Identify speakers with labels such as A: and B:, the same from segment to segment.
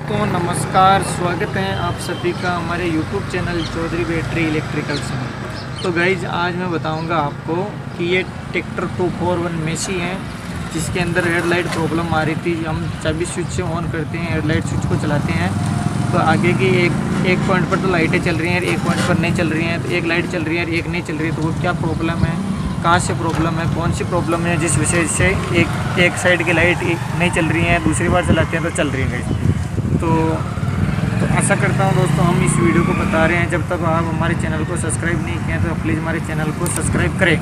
A: दोस्तों नमस्कार, स्वागत है आप सभी का हमारे YouTube channel Chaudhary battery electricals में। तो गाइज आज मैं बताऊंगा आपको कि ये ट्रैक्टर 241 मेसी है जिसके अंदर हेडलाइट प्रॉब्लम आ रही थी। हम चाबी स्विच से ऑन करते हैं, हेडलाइट स्विच को चलाते हैं तो आगे की एक पॉइंट पर तो लाइटें चल रही हैं, एक पॉइंट पर नहीं चल रही हैं। तो एक लाइट चल रही है, एक नहीं चल रही है। तो वो क्या प्रॉब्लम है, कहाँ से प्रॉब्लम है, कौन सी प्रॉब्लम है जिस वजह से एक साइड की लाइट नहीं चल रही है, दूसरी बार चलाते हैं तो चल रही है गाइस। तो आशा करता हूँ दोस्तों हम इस वीडियो को बता रहे हैं। जब तक आप हमारे चैनल को सब्सक्राइब नहीं किए तो प्लीज़ हमारे चैनल को सब्सक्राइब करें।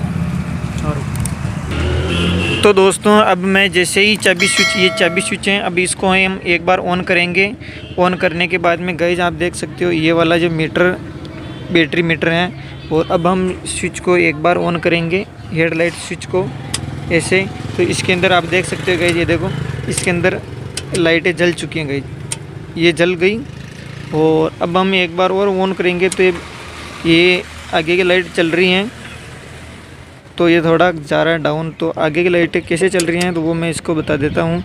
A: और तो दोस्तों अब मैं जैसे ही ये चाबी स्विच हैं, अभी इसको हम एक बार ऑन करेंगे। ऑन करने के बाद में गाइस आप देख सकते हो ये वाला जो मीटर बैटरी मीटर है। और अब हम स्विच को एक बार ऑन करेंगे, हेडलाइट स्विच को ऐसे। तो इसके अंदर आप देख सकते हो गाइस, ये देखो इसके अंदर लाइटें जल चुकी हैं गाइस, ये जल गई। और अब हम एक बार और ऑन करेंगे तो ये आगे की लाइट चल रही हैं। तो ये थोड़ा जा रहा है डाउन। तो आगे की लाइटें कैसे चल रही हैं तो वो मैं इसको बता देता हूँ,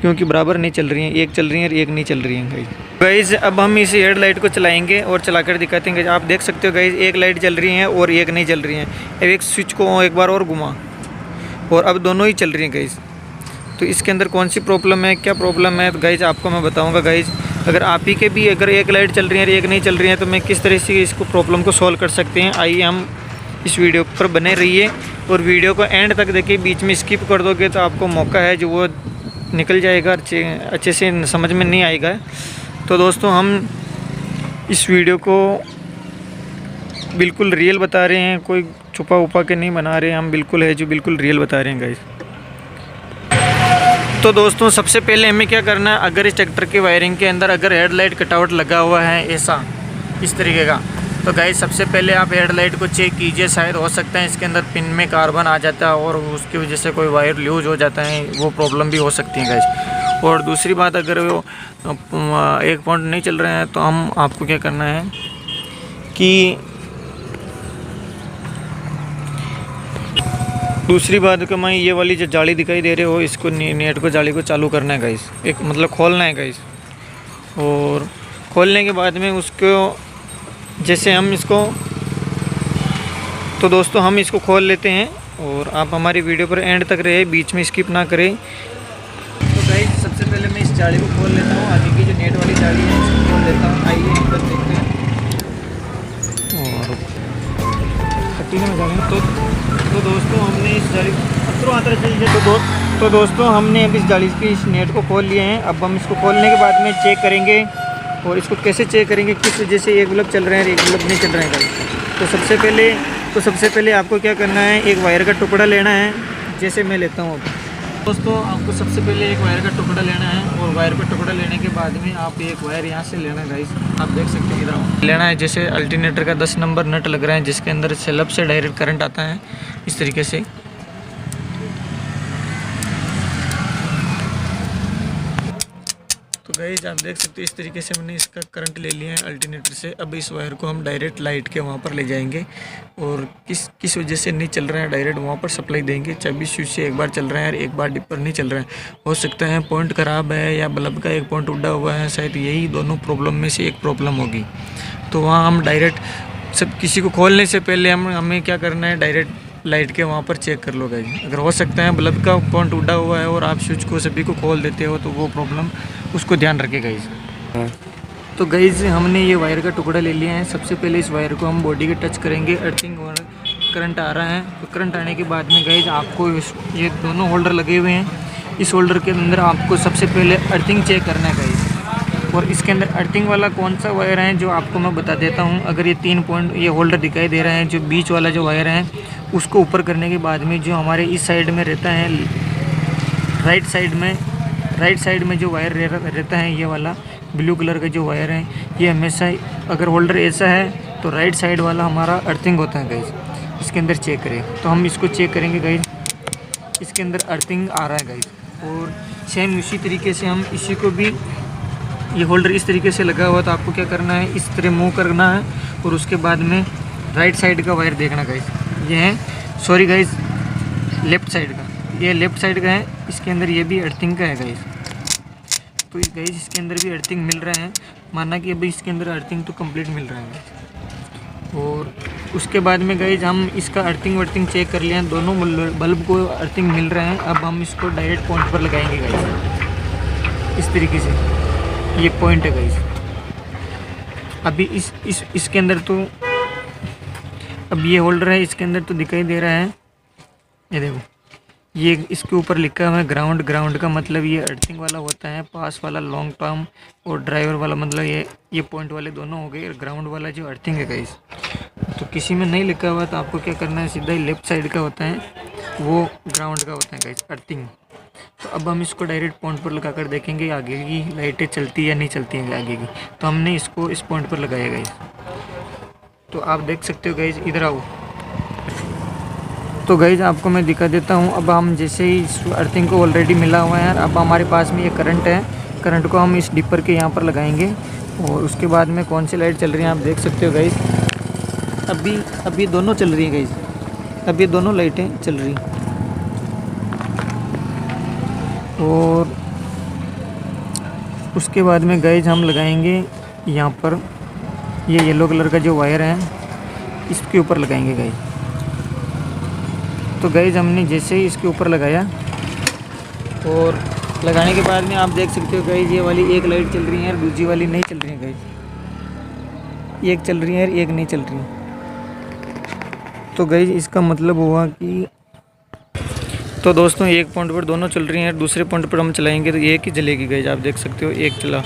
A: क्योंकि बराबर नहीं चल रही हैं, एक चल रही है और एक नहीं चल रही है गाइस। अब हम इस हेड लाइट को चलाएंगे और चलाकर दिखाते हैं गाइस। आप देख सकते हो गाइस एक लाइट जल रही है और एक नहीं चल रही है। अब एक स्विच को एक बार और घुमा और अब दोनों ही चल रही हैं गाइस। तो इसके अंदर कौन सी प्रॉब्लम है, क्या प्रॉब्लम है तो गाइस आपको मैं बताऊंगा गाइस। अगर आप ही के भी अगर एक लाइट चल रही है और एक नहीं चल रही है तो मैं किस तरह से इसको प्रॉब्लम को सॉल्व कर सकते हैं, आइए हम इस वीडियो पर बने रहिए। और वीडियो को एंड तक देखिए, बीच में स्किप कर दोगे तो आपको मौका है जो वो निकल जाएगा, अच्छे से समझ में नहीं आएगा। तो दोस्तों हम इस वीडियो को बिल्कुल रियल बता रहे हैं, कोई छुपा उपा के नहीं बना रहे हैं, हम बिल्कुल है जो बिल्कुल रियल बता रहे हैं गाइस। तो दोस्तों सबसे पहले हमें क्या करना है, अगर इस ट्रैक्टर की वायरिंग के अंदर अगर हेडलाइट कटआउट लगा हुआ है ऐसा इस तरीके का, तो गाइस सबसे पहले आप हेडलाइट को चेक कीजिए। शायद हो सकता है इसके अंदर पिन में कार्बन आ जाता है और उसकी वजह से कोई वायर लूज हो जाता है, वो प्रॉब्लम भी हो सकती है गाइस। और दूसरी बात, अगर वो एक पॉइंट नहीं चल रहे हैं तो हम आपको क्या करना है कि दूसरी बात कि मैं ये वाली जो जाली दिखाई दे रहे हो इसको नेट को जाली को चालू करना है गाइस, एक मतलब खोलना है गाइस। और खोलने के बाद में उसको जैसे हम इसको, तो दोस्तों हम इसको खोल लेते हैं और आप हमारी वीडियो पर एंड तक रहे, बीच में स्किप ना करें। तो गाइस सबसे पहले मैं इस जाली को खोल लेता हूँ, आगे की जो नेट वाली जाली है इसको खोल लेता हूँ। आइए अंदर देखते हैं। और कटीने में जाएंगे तो दोस्तों हमने इस जाली तो दोस्तों हमने अब इस जाली की इस नेट को खोल लिए हैं। अब हम इसको खोलने के बाद में चेक करेंगे। और इसको कैसे चेक करेंगे, किस वजह से एक बल्ब चल रहे हैं और एक बल्ब नहीं चल रहे हैं। तो सबसे पहले आपको क्या करना है, एक वायर का टुकड़ा लेना है, जैसे मैं लेता हूँ। दोस्तों आपको सबसे पहले एक वायर का टुकड़ा लेना है और वायर का टुकड़ा लेने के बाद में आप एक वायर यहाँ से लेना है गाइस। आप देख सकते हैं इधर लेना है, जैसे अल्टरनेटर का 10 नंबर नट लग रहा है जिसके अंदर सेल्फ से डायरेक्ट करंट आता है इस तरीके से। तो गाइस आप देख सकते हैं इस तरीके से मैंने इसका करंट ले लिया है अल्टरनेटर से। अब इस वायर को हम डायरेक्ट लाइट के वहाँ पर ले जाएंगे और किस वजह से नहीं चल रहा है डायरेक्ट वहाँ पर सप्लाई देंगे। चाबी स्विच से एक बार चल रहा है और एक बार डिपर नहीं चल रहा है। हो सकता है पॉइंट ख़राब है या बल्ब का एक पॉइंट उड़ा हुआ है, शायद यही दोनों प्रॉब्लम में से एक प्रॉब्लम होगी। तो वहाँ हम डायरेक्ट सब किसी को खोलने से पहले हमें क्या करना है, डायरेक्ट लाइट के वहाँ पर चेक कर लो गाइस। अगर हो सकता है बल्ब का पॉइंट उड़ा हुआ है और आप स्विच को सभी को खोल देते हो तो वो प्रॉब्लम उसको ध्यान रखें गाइस। तो गाइस हमने ये वायर का टुकड़ा ले लिया है। सबसे पहले इस वायर को हम बॉडी के टच करेंगे, अर्थिंग और करंट आ रहा है। तो करंट आने के बाद में गाइस आपको ये दोनों होल्डर लगे हुए हैं, इस होल्डर के अंदर आपको सबसे पहले अर्थिंग चेक करना है गाइस। और इसके अंदर अर्थिंग वाला कौन सा वायर है जो आपको मैं बता देता हूँ। अगर ये 3 पॉइंट ये होल्डर दिखाई दे रहा है, जो बीच वाला जो वायर है उसको ऊपर करने के बाद में जो हमारे इस साइड में रहता है, राइट साइड में जो वायर रहता है, ये वाला ब्लू कलर का जो वायर है, ये हमेशा अगर होल्डर ऐसा है तो राइट साइड वाला हमारा अर्थिंग होता है गाइस। इसके अंदर चेक करें तो हम इसको चेक करेंगे गाइस, इसके अंदर अर्थिंग आ रहा है गाइस। और सेम उसी तरीके से हम इसी को भी, ये होल्डर इस तरीके से लगा हुआ तो आपको क्या करना है, इस तरह मूव करना है और उसके बाद में राइट साइड का वायर देखना गाइस। ये है सॉरी गाइस लेफ़्ट साइड का, ये लेफ़्ट साइड का है, इसके अंदर ये भी अर्थिंग का है गाइस। तो गाइस इसके अंदर भी अर्थिंग मिल रहे हैं, माना कि अभी इसके अंदर अर्थिंग तो कंप्लीट मिल रहा है। और उसके बाद में गाइस हम इसका अर्थिंग वर्थिंग चेक कर लिया, दोनों बल्ब को अर्थिंग मिल रहे हैं। अब हम इसको डायरेक्ट पॉइंट पर लगाएंगे गाइस, इस तरीके से। ये पॉइंट है गाइस। अभी इसके अंदर तो अब ये होल्डर है, इसके अंदर तो दिखाई दे रहा है, ये देखो, ये इसके ऊपर लिखा हुआ है ग्राउंड। ग्राउंड का मतलब ये अर्थिंग वाला होता है, पास वाला लॉन्ग टर्म, और ड्राइवर वाला मतलब ये पॉइंट वाले दोनों हो गए। और ग्राउंड वाला जो अर्थिंग है गाइस, तो किसी में नहीं लिखा हुआ तो आपको क्या करना है, सीधा ही लेफ्ट साइड का होता है वो ग्राउंड का होता है गाइस, अर्थिंग। तो अब हम इसको डायरेक्ट पॉइंट पर लगा कर देखेंगे आगे की लाइटें चलती या नहीं चलती हैं आगे की। तो हमने इसको इस पॉइंट पर लगाया गाइस, तो आप देख सकते हो गाइस, इधर आओ। तो गाइस आपको मैं दिखा देता हूँ। अब हम जैसे ही इस अर्थिंग को ऑलरेडी मिला हुआ है, अब हमारे पास में ये करंट है, करंट को हम इस डिपर के यहाँ पर लगाएंगे। और उसके बाद में कौन सी लाइट चल रही है आप देख सकते हो गाइस, अभी दोनों चल रही हैं गाइस, अब ये दोनों लाइटें चल रही। और उसके बाद में गाइस हम लगाएंगे यहाँ पर ये येलो कलर का जो वायर है, इसके ऊपर लगाएंगे गाइस। तो गाइस हमने जैसे ही इसके ऊपर लगाया, और लगाने के बाद में आप देख सकते हो गाइस, ये वाली एक लाइट चल रही है और दूसरी वाली नहीं चल रही है गाइस, एक चल रही है और एक नहीं चल रही है। तो गाइस इसका मतलब हुआ कि, तो दोस्तों एक पॉइंट पर दोनों चल रही हैं, दूसरे पॉइंट पर हम चलाएंगे तो एक ही जलेगी गाइस, आप देख सकते हो एक चला।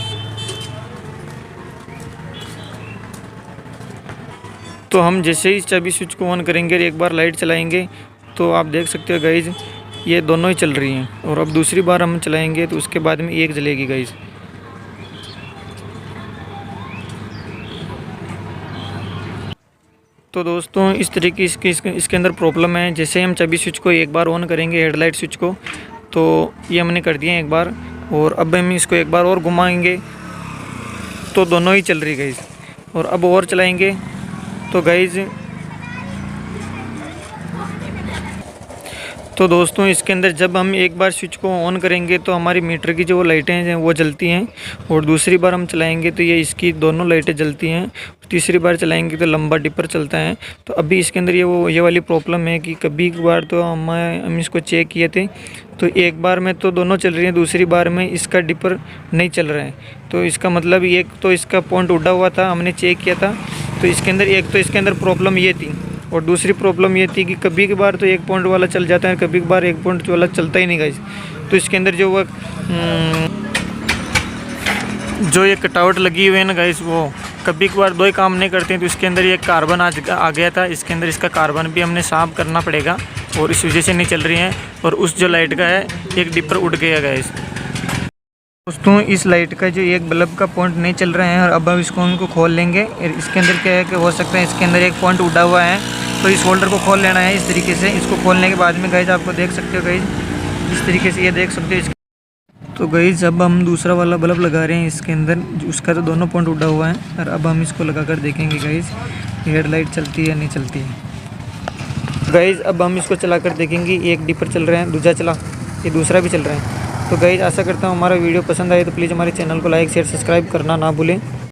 A: तो हम जैसे ही चाबी स्विच को ऑन करेंगे और एक बार लाइट चलाएंगे तो आप देख सकते हो गाइस, ये दोनों ही चल रही हैं। और अब दूसरी बार हम चलाएंगे तो उसके बाद में एक जलेगी गाइस। तो दोस्तों इस तरीके इसके अंदर प्रॉब्लम है। जैसे हम चाबी स्विच को एक बार ऑन करेंगे, हेडलाइट स्विच को, तो ये हमने कर दिया एक बार, और अब हम इसको एक बार और घुमाएंगे तो दोनों ही चल रही गाइस। और अब और चलाएंगे तो गाइस, तो दोस्तों इसके अंदर जब हम एक बार स्विच को ऑन करेंगे तो हमारी मीटर की जो लाइटें हैं वो जलती हैं, और दूसरी बार हम चलाएंगे तो ये इसकी दोनों लाइटें जलती हैं, तीसरी बार चलाएंगे तो लंबा डिपर चलता है। तो अभी इसके अंदर ये वाली प्रॉब्लम है कि कभी कभार तो हम इसको चेक किए थे तो एक बार में तो दोनों चल रही हैं, दूसरी बार में इसका डिपर नहीं चल रहा है। तो इसका मतलब एक तो इसका पॉइंट उड़ा हुआ था, हमने चेक किया था, तो इसके अंदर एक तो इसके अंदर प्रॉब्लम ये थी, और दूसरी प्रॉब्लम ये थी कि कभी कभार तो एक पॉइंट वाला चल जाता है, कभी कभार एक पॉइंट वाला चलता ही नहीं गाइस। तो इसके अंदर जो ये कटआउट लगी हुई है ना गाइस, वो कभी कभार दो ही काम नहीं करते हैं। तो इसके अंदर ये कार्बन आ गया था, इसके अंदर इसका कार्बन भी हमने साफ करना पड़ेगा, और इस वजह से नहीं चल रही हैं। और उस जो लाइट का है एक डिपर उड़ गया गाइस। दोस्तों इस लाइट का जो एक बल्ब का पॉइंट नहीं चल रहा है, और अब इसको उनको खोल लेंगे। और इसके अंदर क्या है कि हो सकता है इसके अंदर एक पॉइंट उड़ा हुआ है, तो इस होल्डर को खोल लेना है इस तरीके से। इसको खोलने के बाद में गाइस आपको देख सकते हो गाइस, इस तरीके से ये देख सकते हो। तो गाइस अब हम दूसरा वाला बल्ब लगा रहे हैं इसके अंदर, उसका तो दोनों पॉइंट उड़ा हुआ है। और अब हम इसको लगा कर देखेंगे गाइस हेडलाइट चलती है या नहीं चलती है। गाइस अब हम इसको चला कर देखेंगे, एक डिपर चल रहा है, दूसरा चला, ये दूसरा भी चल रहा है। तो गाइस आशा करता हूँ हमारा वीडियो पसंद आए तो प्लीज़ हमारे चैनल को लाइक शेयर सब्सक्राइब करना ना भूलें।